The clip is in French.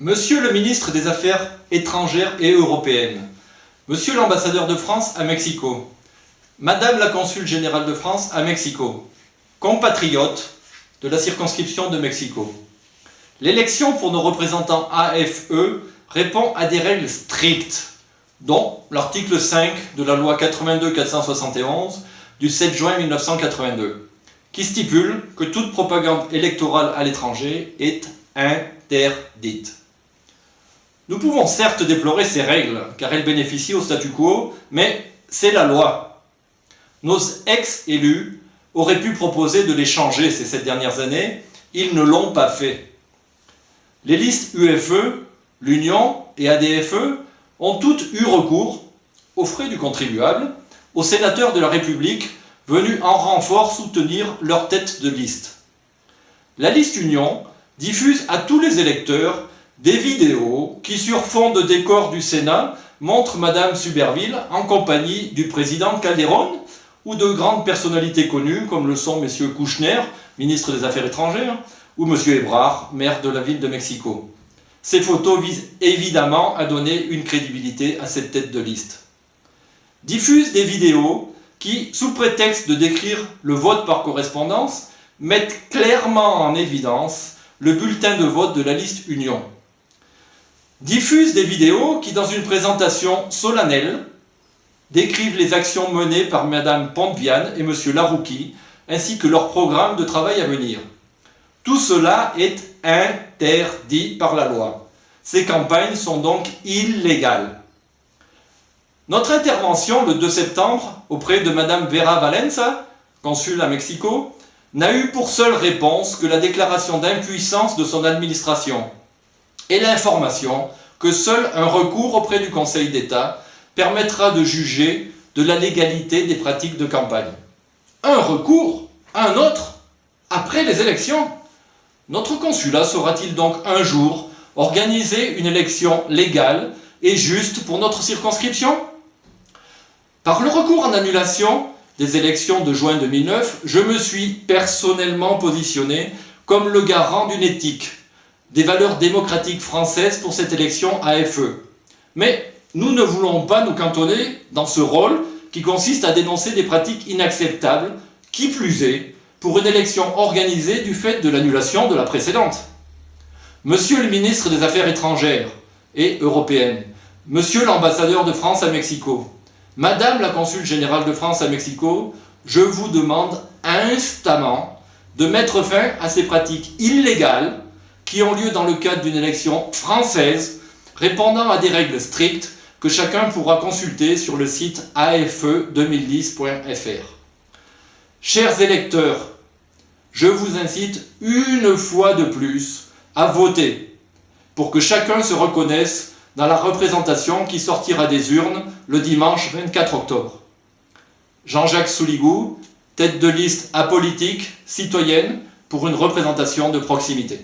Monsieur le ministre des Affaires étrangères et européennes, Monsieur l'ambassadeur de France à Mexico, Madame la consul générale de France à Mexico, compatriotes de la circonscription de Mexico. L'élection pour nos représentants AFE répond à des règles strictes, dont l'article 5 de la loi 82-471 du 7 juin 1982, qui stipule que toute propagande électorale à l'étranger est interdite. Nous pouvons certes déplorer ces règles, car elles bénéficient au statu quo, mais c'est la loi. Nos ex-élus auraient pu proposer de les changer ces 7 dernières années, ils ne l'ont pas fait. Les listes UFE, l'Union et ADFE ont toutes eu recours, aux frais du contribuable, aux sénateurs de la République venus en renfort soutenir leur tête de liste. La liste Union diffuse à tous les électeurs des vidéos qui, sur fond de décor du Sénat, montrent Madame Suberville en compagnie du président Calderón ou de grandes personnalités connues comme le sont messieurs Kouchner, ministre des Affaires étrangères, ou monsieur Ebrard, maire de la ville de Mexico. Ces photos visent évidemment à donner une crédibilité à cette tête de liste. Diffusent des vidéos qui, sous prétexte de décrire le vote par correspondance, mettent clairement en évidence le bulletin de vote de la liste Union. Diffusent des vidéos qui, dans une présentation solennelle, décrivent les actions menées par Madame Pontviane et Monsieur Larouki, ainsi que leur programme de travail à venir. Tout cela est interdit par la loi. Ces campagnes sont donc illégales. Notre intervention le 2 septembre auprès de Madame Vera Valenza, consul à Mexico, n'a eu pour seule réponse que la déclaration d'impuissance de son administration et l'information que seul un recours auprès du Conseil d'État permettra de juger de la légalité des pratiques de campagne. Un recours, un autre, après les élections. Notre consulat saura-t-il donc un jour organiser une élection légale et juste pour notre circonscription? Par le recours en annulation des élections de juin 2009, je me suis personnellement positionné comme le garant d'une éthique, des valeurs démocratiques françaises pour cette élection AFE. Mais nous ne voulons pas nous cantonner dans ce rôle qui consiste à dénoncer des pratiques inacceptables, qui plus est, pour une élection organisée du fait de l'annulation de la précédente. Monsieur le ministre des Affaires étrangères et européennes, Monsieur l'ambassadeur de France à Mexico, Madame la consul générale de France à Mexico, je vous demande instamment de mettre fin à ces pratiques illégales qui ont lieu dans le cadre d'une élection française répondant à des règles strictes que chacun pourra consulter sur le site afe2010.fr. Chers électeurs, je vous incite une fois de plus à voter pour que chacun se reconnaisse dans la représentation qui sortira des urnes le dimanche 24 octobre. Jean-Jacques Souligou, tête de liste apolitique, citoyenne, pour une représentation de proximité.